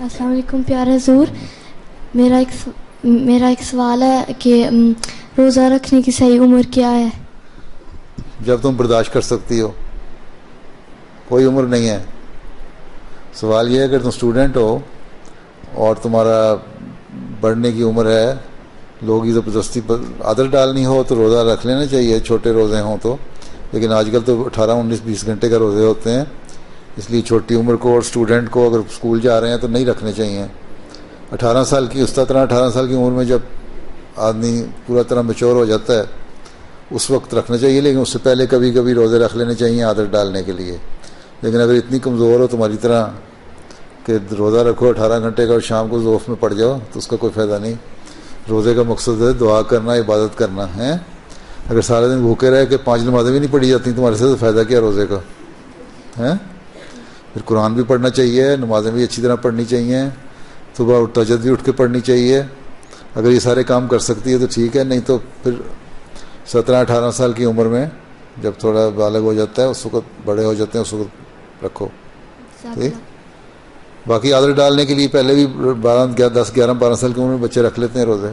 السلام علیکم پیارے حضور، میرا ایک سوال ہے کہ روزہ رکھنے کی صحیح عمر کیا ہے؟ جب تم برداشت کر سکتی ہو، کوئی عمر نہیں ہے. سوال یہ ہے کہ تم اسٹوڈنٹ ہو اور تمہارا بڑھنے کی عمر ہے، لوگ کی زبردستی پر عادت ڈالنی ہو تو روزہ رکھ لینا چاہیے، چھوٹے روزے ہوں تو. لیکن آج کل تو 18 19 20 گھنٹے کا روزے ہوتے ہیں، اس لیے چھوٹی عمر کو اور اسٹوڈنٹ کو اگر اسکول جا رہے ہیں تو نہیں رکھنے چاہیے. 18 سال کی اس طرح 18 سال کی عمر میں جب آدمی پورا طرح میچور ہو جاتا ہے اس وقت رکھنا چاہیے، لیکن اس سے پہلے کبھی کبھی روزے رکھ لینے چاہیے عادت ڈالنے کے لیے. لیکن اگر اتنی کمزور ہو تمہاری طرح کہ روزہ رکھو 18 گھنٹے کا اور شام کو ذوف میں پڑ جاؤ تو اس کا کوئی فائدہ نہیں. روزے کا مقصد ہے دعا کرنا، عبادت کرنا ہے. اگر سارے دن بھوکے رہے کہ 5 نمازیں بھی نہیں پڑھی جاتی تمہارے سے تو فائدہ کیا روزے کا ہے؟ پھر قرآن بھی پڑھنا چاہیے، نمازیں بھی اچھی طرح پڑھنی چاہیے، صبح تہجد بھی اٹھ کے پڑھنی چاہیے. اگر یہ سارے کام کر سکتی ہے تو ٹھیک ہے، نہیں تو پھر 17 18 سال کی عمر میں جب تھوڑا بالغ ہو جاتا ہے اس وقت، بڑے ہو جاتے ہیں اس وقت رکھو. ٹھیک. باقی عادت ڈالنے کے لیے پہلے بھی 10 11 12 سال کی عمر میں بچے رکھ لیتے ہیں روزے.